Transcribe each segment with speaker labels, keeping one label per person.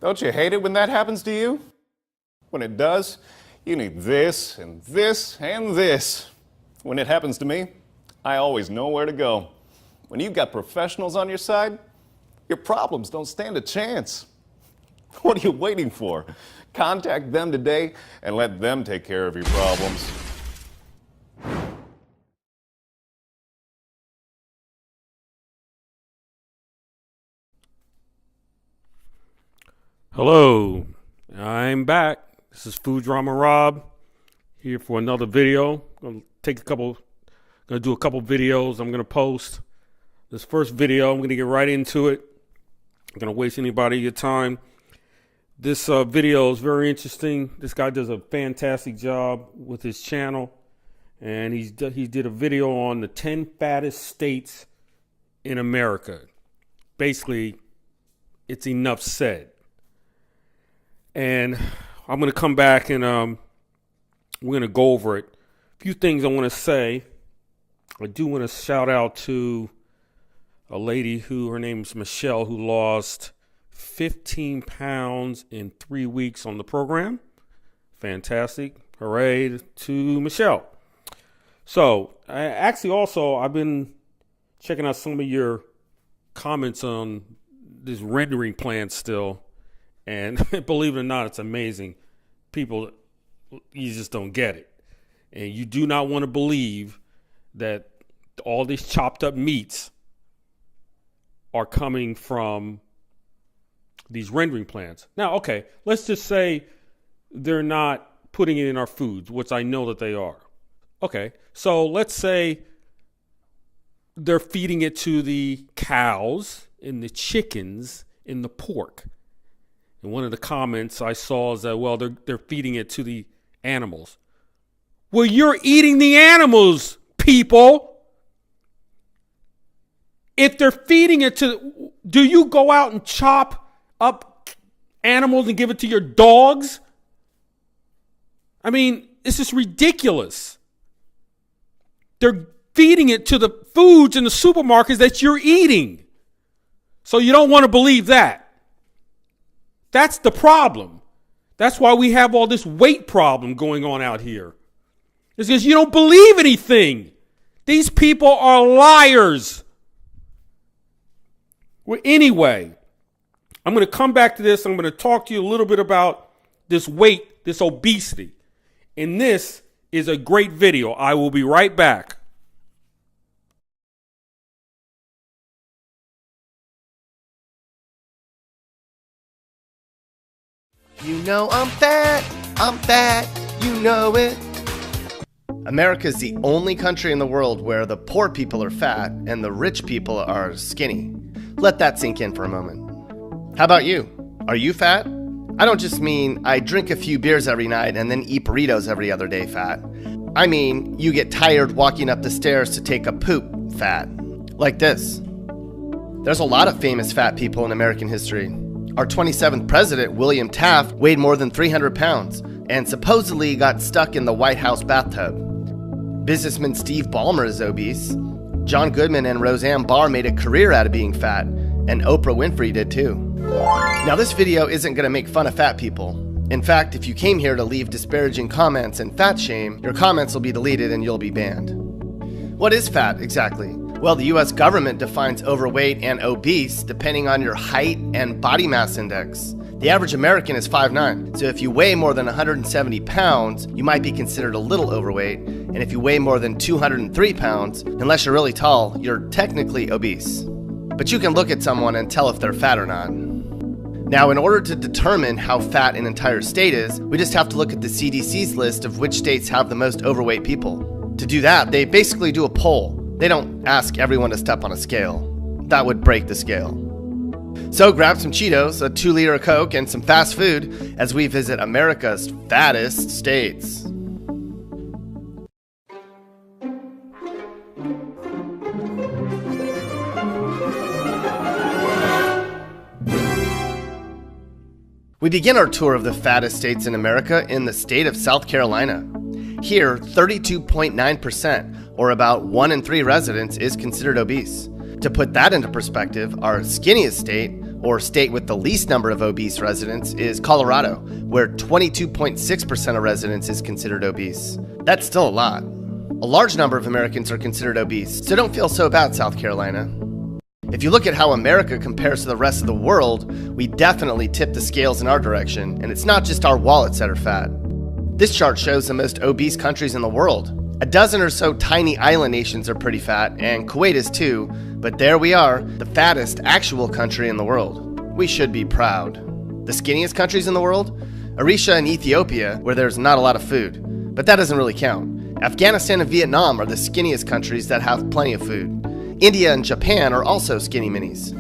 Speaker 1: Don't you hate it when that happens to you? When it does, you need this and this and this. When it happens to me, I always know where to go. When you've got professionals on your side, your problems don't stand a chance. What are you waiting for? Contact them today and let them take care of your problems.
Speaker 2: Hello, I'm back. This is Food Drama Rob here for another video. I'm gonna do a couple videos I'm gonna post. This first video, I'm gonna get right into it. I'm gonna waste your time. This video is very interesting. This guy does a fantastic job with his channel, and he did a video on the 10 fattest states in America. Basically, it's enough said. And I'm going to come back and we're going to go over it. A few things I want to say. I do want to shout out to a lady her name is Michelle, who lost 15 pounds in 3 weeks on the program. Fantastic. Hooray to Michelle. So, I've been checking out some of your comments on this rendering plan still. And believe it or not, it's amazing. People, you just don't get it. And you do not want to believe that all these chopped up meats are coming from these rendering plants. Now, okay, let's just say they're not putting it in our foods, which I know that they are. Okay, so let's say they're feeding it to the cows and the chickens and the pork. And one of the comments I saw is that, well, they're feeding it to the animals. Well, you're eating the animals, people. If they're feeding it do you go out and chop up animals and give it to your dogs? I mean, this is ridiculous. They're feeding it to the foods in the supermarkets that you're eating. So you don't want to believe that. That's the problem. That's why we have all this weight problem going on out here. It's because you don't believe anything. These people are liars. Well, anyway, I'm going to come back to this. I'm going to talk to you a little bit about this weight, this obesity. And this is a great video. I will be right back.
Speaker 3: You know I'm fat, you know it. America is the only country in the world where the poor people are fat and the rich people are skinny. Let that sink in for a moment. How about you? Are you fat? I don't just mean I drink a few beers every night and then eat burritos every other day fat. I mean you get tired walking up the stairs to take a poop fat. Like this. There's a lot of famous fat people in American history. Our 27th president, William Taft, weighed more than 300 pounds and supposedly got stuck in the White House bathtub. Businessman Steve Ballmer is obese. John Goodman and Roseanne Barr made a career out of being fat, and Oprah Winfrey did too. Now this video isn't going to make fun of fat people. In fact, if you came here to leave disparaging comments and fat shame, your comments will be deleted and you'll be banned. What is fat exactly? Well, the US government defines overweight and obese depending on your height and body mass index. The average American is 5'9", so if you weigh more than 170 pounds, you might be considered a little overweight, and if you weigh more than 203 pounds, unless you're really tall, you're technically obese. But you can look at someone and tell if they're fat or not. Now, in order to determine how fat an entire state is, we just have to look at the CDC's list of which states have the most overweight people. To do that, they basically do a poll. They don't ask everyone to step on a scale. That would break the scale. So grab some Cheetos, a 2-liter of Coke, and some fast food as we visit America's fattest states. We begin our tour of the fattest states in America in the state of South Carolina. Here, 32.9%, or about 1 in 3 residents, is considered obese. To put that into perspective, our skinniest state, or state with the least number of obese residents is Colorado, where 22.6% of residents is considered obese. That's still a lot. A large number of Americans are considered obese, so don't feel so bad, South Carolina. If you look at how America compares to the rest of the world, we definitely tip the scales in our direction, and it's not just our wallets that are fat. This chart shows the most obese countries in the world. A dozen or so tiny island nations are pretty fat, and Kuwait is too, but there we are, the fattest actual country in the world. We should be proud. The skinniest countries in the world? Eritrea and Ethiopia, where there's not a lot of food. But that doesn't really count. Afghanistan and Vietnam are the skinniest countries that have plenty of food. India and Japan are also skinny minis.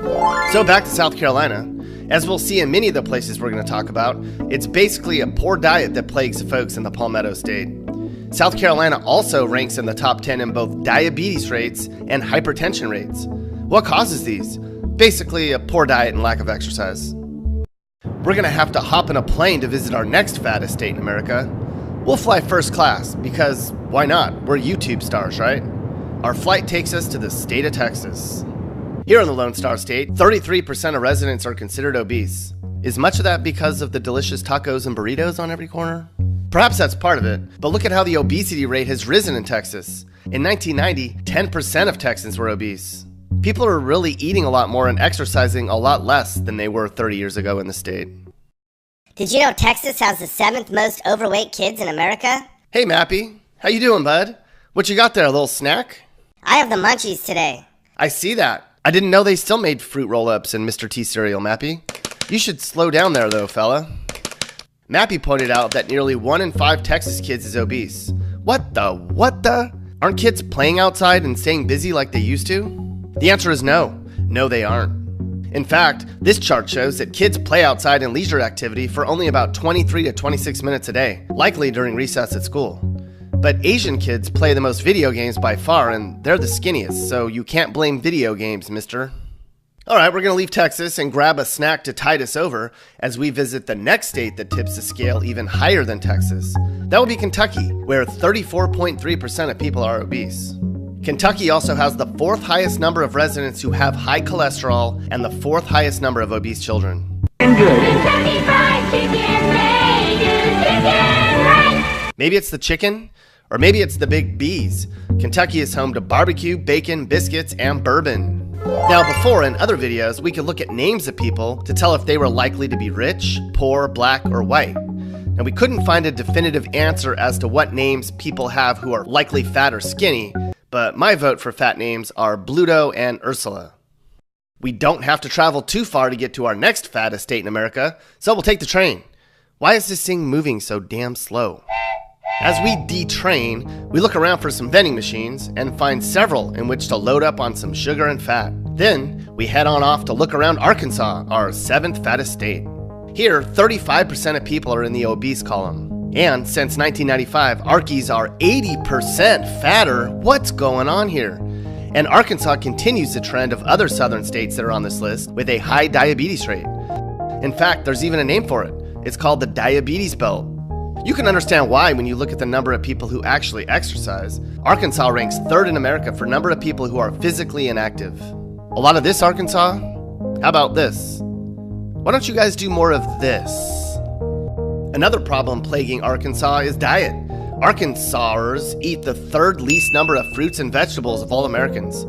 Speaker 3: So back to South Carolina. As we'll see in many of the places we're going to talk about, it's basically a poor diet that plagues the folks in the Palmetto State. South Carolina also ranks in the top 10 in both diabetes rates and hypertension rates. What causes these? Basically, a poor diet and lack of exercise. We're going to have to hop in a plane to visit our next fattest state in America. We'll fly first class because why not? We're YouTube stars, right? Our flight takes us to the state of Texas. Here in the Lone Star State, 33% of residents are considered obese. Is much of that because of the delicious tacos and burritos on every corner? Perhaps that's part of it, but look at how the obesity rate has risen in Texas. In 1990, 10% of Texans were obese. People are really eating a lot more and exercising a lot less than they were 30 years ago in the state.
Speaker 4: Did you know Texas has the 7th most overweight kids in America?
Speaker 3: Hey Mappy, how you doing, bud? What you got there, a little snack?
Speaker 4: I have the munchies today.
Speaker 3: I see that. I didn't know they still made fruit roll-ups in Mr. T cereal, Mappy. You should slow down there though, fella. Mappy pointed out that nearly 1 in 5 Texas kids is obese. What the? Aren't kids playing outside and staying busy like they used to? The answer is no. No, they aren't. In fact, this chart shows that kids play outside in leisure activity for only about 23 to 26 minutes a day, likely during recess at school. But Asian kids play the most video games by far, and they're the skinniest, so you can't blame video games, mister. Alright, we're going to leave Texas and grab a snack to tide us over as we visit the next state that tips the scale even higher than Texas. That would be Kentucky, where 34.3% of people are obese. Kentucky also has the 4th highest number of residents who have high cholesterol and the 4th highest number of obese children. Maybe it's the chicken, or maybe it's the big B's. Kentucky is home to barbecue, bacon, biscuits, and bourbon. Now before, in other videos, we could look at names of people to tell if they were likely to be rich, poor, black, or white. And we couldn't find a definitive answer as to what names people have who are likely fat or skinny, but my vote for fat names are Bluto and Ursula. We don't have to travel too far to get to our next fattest state in America, so we'll take the train. Why is this thing moving so damn slow? As we detrain, we look around for some vending machines and find several in which to load up on some sugar and fat. Then, we head on off to look around Arkansas, our 7th fattest state. Here, 35% of people are in the obese column. And since 1995, Arkies are 80% fatter. What's going on here? And Arkansas continues the trend of other southern states that are on this list with a high diabetes rate. In fact, there's even a name for it. It's called the diabetes belt. You can understand why when you look at the number of people who actually exercise. Arkansas ranks 3rd in America for number of people who are physically inactive. A lot of this, Arkansas? How about this? Why don't you guys do more of this? Another problem plaguing Arkansas is diet. Arkansasers eat the 3rd least number of fruits and vegetables of all Americans.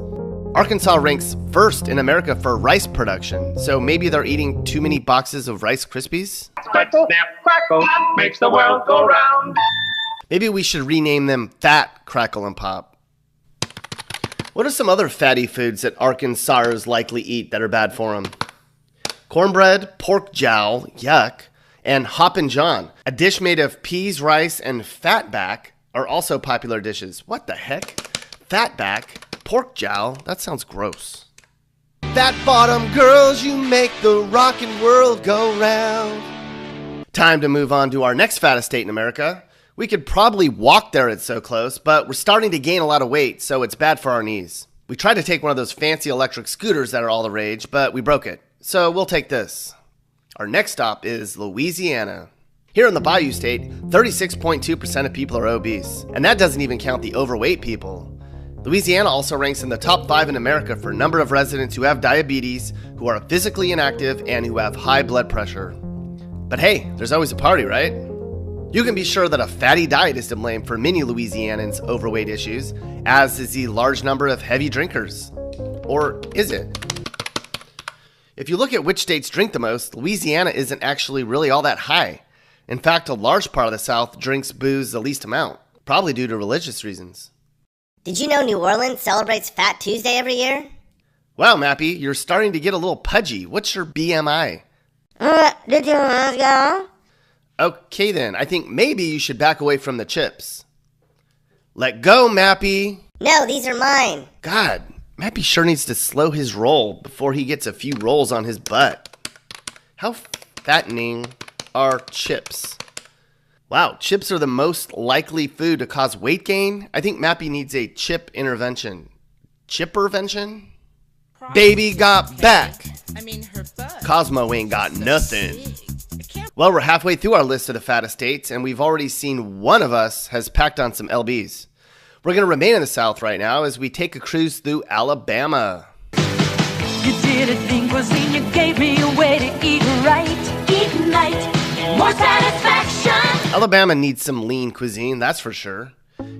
Speaker 3: Arkansas ranks 1st in America for rice production, so maybe they're eating too many boxes of Rice Krispies?
Speaker 5: Snap, crackle, makes the world go round.
Speaker 3: Maybe we should rename them Fat, Crackle, and Pop. What are some other fatty foods that Arkansasers likely eat that are bad for them? Cornbread, pork jowl, yuck, and Hoppin' John, a dish made of peas, rice, and fatback, are also popular dishes. What the heck? Fatback? Pork jowl? That sounds gross. Fat bottom girls, you make the rockin' world go round. Time to move on to our next fattest state in America. We could probably walk there, it's so close, but we're starting to gain a lot of weight, so it's bad for our knees. We tried to take one of those fancy electric scooters that are all the rage, but we broke it. So we'll take this. Our next stop is Louisiana. Here in the Bayou State, 36.2% of people are obese, and that doesn't even count the overweight people. Louisiana also ranks in the top 5 in America for number of residents who have diabetes, who are physically inactive, and who have high blood pressure. But hey, there's always a party, right? You can be sure that a fatty diet is to blame for many Louisianans' overweight issues, as is the large number of heavy drinkers. Or is it? If you look at which states drink the most, Louisiana isn't actually really all that high. In fact, a large part of the South drinks booze the least amount, probably due to religious reasons.
Speaker 4: Did you know New Orleans celebrates Fat Tuesday every year?
Speaker 3: Wow, Mappy, you're starting to get a little pudgy. What's your BMI?
Speaker 4: Did you go?
Speaker 3: Okay then, I think maybe you should back away from the chips. Let go, Mappy.
Speaker 4: No, these are mine.
Speaker 3: God, Mappy sure needs to slow his roll before he gets a few rolls on his butt. How fattening are chips? Wow, chips are the most likely food to cause weight gain. I think Mappy needs a chip intervention. Chippervention? Baby got back.
Speaker 6: Her butt.
Speaker 3: Cosmo ain't got nothing. Well, we're halfway through our list of the fattest states, and we've already seen one of us has packed on some LBs. We're going to remain in the South right now as we take a cruise through Alabama.
Speaker 7: You did a thing, cuisine, you gave me a way to eat right. Eat right, more satisfaction.
Speaker 3: Alabama needs some lean cuisine, that's for sure.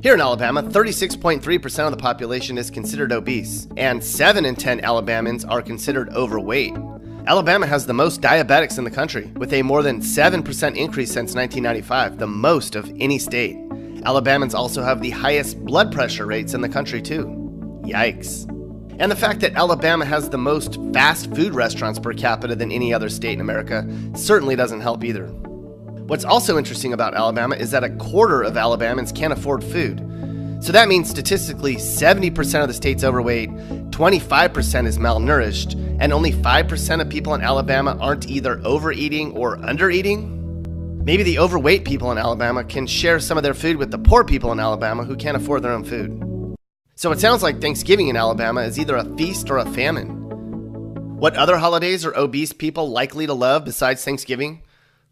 Speaker 3: Here in Alabama, 36.3% of the population is considered obese, and 7 in 10 Alabamans are considered overweight. Alabama has the most diabetics in the country, with a more than 7% increase since 1995, the most of any state. Alabamans also have the highest blood pressure rates in the country too. Yikes. And the fact that Alabama has the most fast food restaurants per capita than any other state in America certainly doesn't help either. What's also interesting about Alabama is that a quarter of Alabamans can't afford food. So that means statistically 70% of the state's overweight, 25% is malnourished, and only 5% of people in Alabama aren't either overeating or undereating. Maybe the overweight people in Alabama can share some of their food with the poor people in Alabama who can't afford their own food. So it sounds like Thanksgiving in Alabama is either a feast or a famine. What other holidays are obese people likely to love besides Thanksgiving?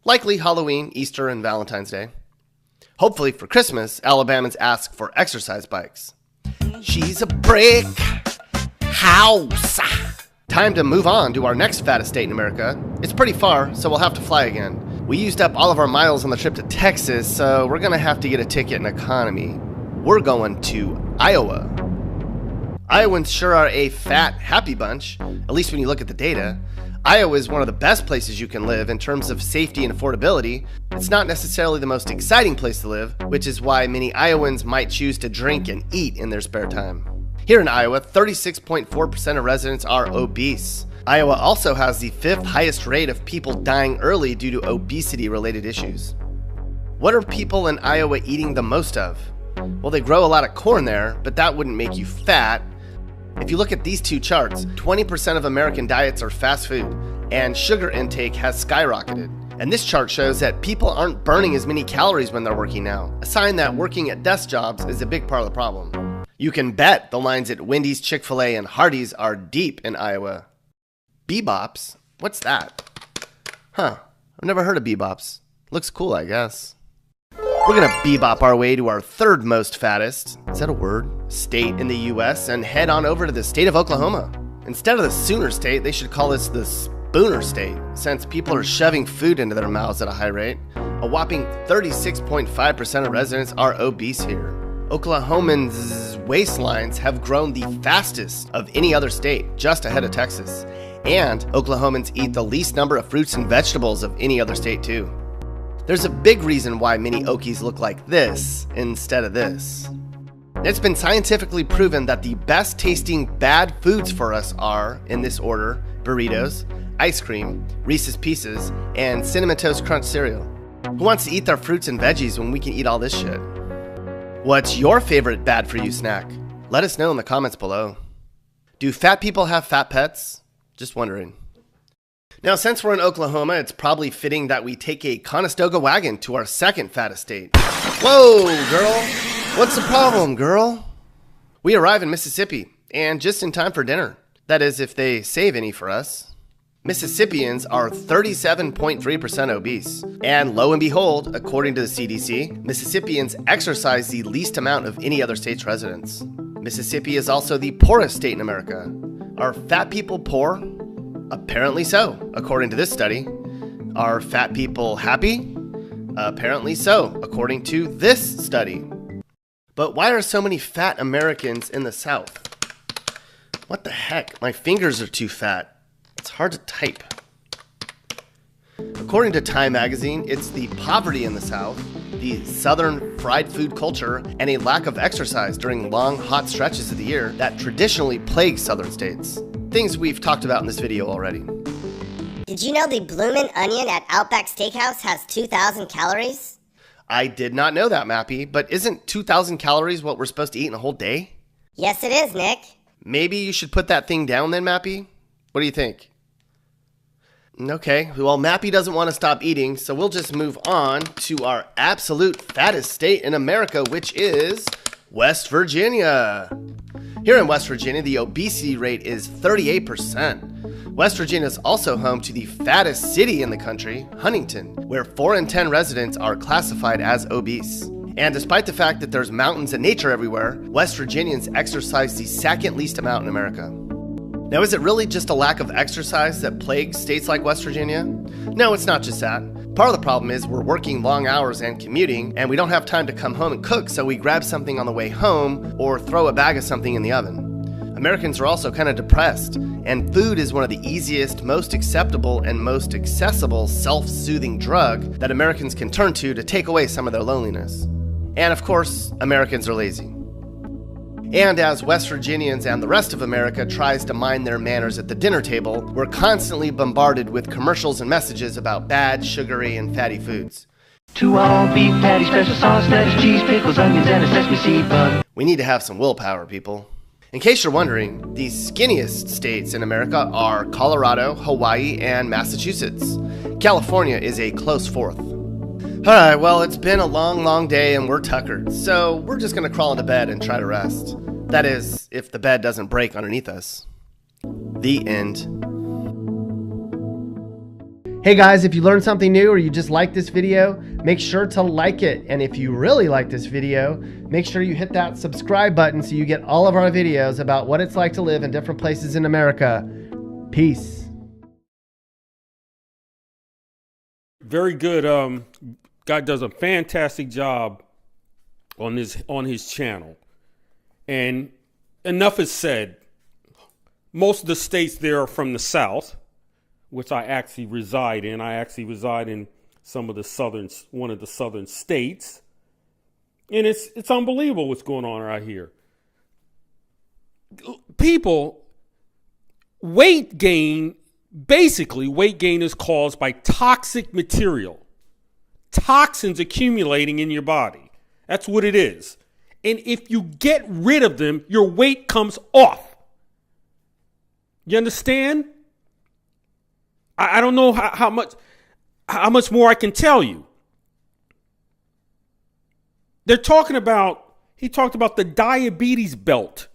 Speaker 3: Likely Halloween, Easter, and Valentine's Day. Hopefully for Christmas, Alabamans ask for exercise bikes. She's a brick house. Time to move on to our next fattest state in America. It's pretty far, so we'll have to fly again. We used up all of our miles on the trip to Texas, so we're gonna have to get a ticket in economy. We're going to Iowa. Iowans sure are a fat, happy bunch, at least when you look at the data. Iowa is one of the best places you can live in terms of safety and affordability. It's not necessarily the most exciting place to live, which is why many Iowans might choose to drink and eat in their spare time. Here in Iowa, 36.4% of residents are obese. Iowa also has the 5th highest rate of people dying early due to obesity-related issues. What are people in Iowa eating the most of? Well, they grow a lot of corn there, but that wouldn't make you fat. If you look at these two charts, 20% of American diets are fast food, and sugar intake has skyrocketed. And this chart shows that people aren't burning as many calories when they're working now, a sign that working at desk jobs is a big part of the problem. You can bet the lines at Wendy's, Chick-fil-A, and Hardee's are deep in Iowa. Bebops? What's that? Huh, I've never heard of bebops. Looks cool, I guess. We're gonna bebop our way to our 3rd most fattest, is that a word, state in the US, and head on over to the state of Oklahoma. Instead of the Sooner State, they should call this the Spooner State, since people are shoving food into their mouths at a high rate. A whopping 36.5% of residents are obese here. Oklahomans' waistlines have grown the fastest of any other state, just ahead of Texas. And Oklahomans eat the least number of fruits and vegetables of any other state too. There's a big reason why many Okies look like this instead of this. It's been scientifically proven that the best tasting bad foods for us are, in this order, burritos, ice cream, Reese's Pieces, and Cinnamon Toast Crunch cereal. Who wants to eat their fruits and veggies when we can eat all this shit? What's your favorite bad for you snack? Let us know in the comments below. Do fat people have fat pets? Just wondering. Now, since we're in Oklahoma, it's probably fitting that we take a Conestoga wagon to our 2nd fattest state. Whoa, girl. What's the problem, girl? We arrive in Mississippi, and just in time for dinner. That is, if they save any for us. Mississippians are 37.3% obese. And lo and behold, according to the CDC, Mississippians exercise the least amount of any other state's residents. Mississippi is also the poorest state in America. Are fat people poor? Apparently so, according to this study. Are fat people happy? Apparently so, according to this study. But why are so many fat Americans in the South? What the heck? My fingers are too fat. It's hard to type. According to Time magazine, it's the poverty in the South, the Southern fried food culture, and a lack of exercise during long, hot stretches of the year that traditionally plague Southern states. Things we've talked about in this video already.
Speaker 4: Did you know the bloomin' onion at Outback Steakhouse has 2,000 calories?
Speaker 3: I did not know that, Mappy, but isn't 2,000 calories what we're supposed to eat in a whole day?
Speaker 4: Yes, it is, Nick.
Speaker 3: Maybe you should put that thing down then, Mappy? What do you think? Okay, well, Mappy doesn't want to stop eating, so we'll just move on to our absolute fattest state in America, which is West Virginia. Here in West Virginia, the obesity rate is 38%. West Virginia is also home to the fattest city in the country, Huntington, where 4 in 10 residents are classified as obese. And despite the fact that there's mountains and nature everywhere, West Virginians exercise the second least amount in America. Now, is it really just a lack of exercise that plagues states like West Virginia? No, it's not just that. Part of the problem is we're working long hours and commuting, and we don't have time to come home and cook, so we grab something on the way home or throw a bag of something in the oven. Americans are also kind of depressed, and food is one of the easiest, most acceptable, and most accessible self-soothing drug that Americans can turn to take away some of their loneliness. And of course, Americans are lazy. And as West Virginians and the rest of America tries to mind their manners at the dinner table, we're constantly bombarded with commercials and messages about bad, sugary, and fatty foods.
Speaker 6: 2 all beef patty, special sauce, lettuce, cheese, pickles, onions, and a sesame seed bun.
Speaker 3: We need to have some willpower, people. In case you're wondering, the skinniest states in America are Colorado, Hawaii, and Massachusetts. California is a close fourth. Alright, well, it's been a long day and we're tuckered, so we're just gonna crawl into bed and try to rest. That is, if the bed doesn't break underneath us. The end. Hey guys, if you learned something new or you just like this video, make sure to like it. And if you really like this video, make sure you hit that subscribe button so you get all of our videos about what it's like to live in different places in America. Peace.
Speaker 2: Very good. God does a fantastic job on his channel. And enough is said. Most of the states there are from the South, which I actually reside in. I actually reside in one of the southern states. And it's unbelievable what's going on right here. People, weight gain is caused by toxic material. Toxins accumulating in your body. That's what it is. And if you get rid of them, your weight comes off. You understand? I don't know how much more I can tell you. He talked about the diabetes belt.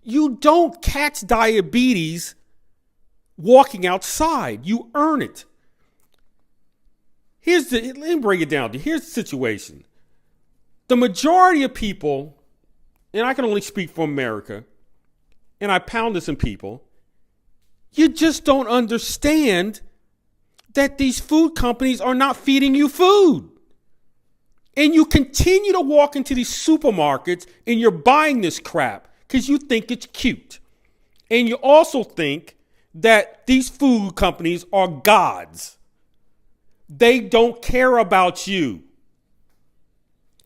Speaker 2: You don't catch diabetes walking outside. You earn it. Let me break it down. Here's the situation. The majority of people, and I can only speak for America, and I pound this in people, you just don't understand that these food companies are not feeding you food. And you continue to walk into these supermarkets and you're buying this crap because you think it's cute. And you also think that these food companies are gods. They don't care about you.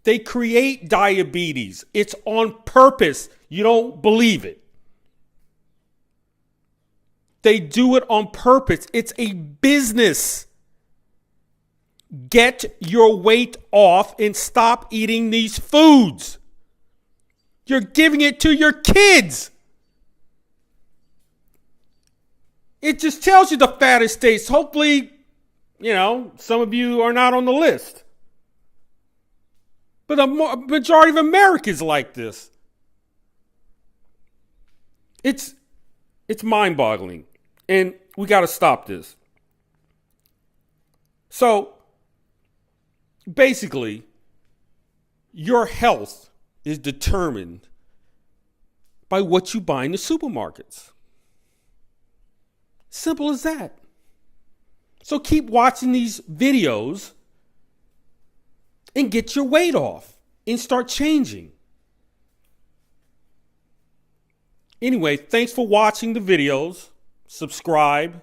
Speaker 2: They create diabetes. It's on purpose. You don't believe it. They do it on purpose. It's a business. Get your weight off and stop eating these foods. You're giving it to your kids. It just tells you the fattest states. Hopefully, some of you are not on the list. But the majority of America is like this. It's mind-boggling. And we got to stop this. So, basically, your health is determined by what you buy in the supermarkets. Simple as that. So keep watching these videos and get your weight off and start changing. Anyway, thanks for watching the videos. Subscribe.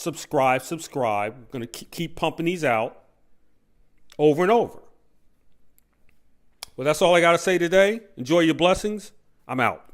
Speaker 2: I'm going to keep pumping these out over and over. Well, that's all I got to say today. Enjoy your blessings. I'm out.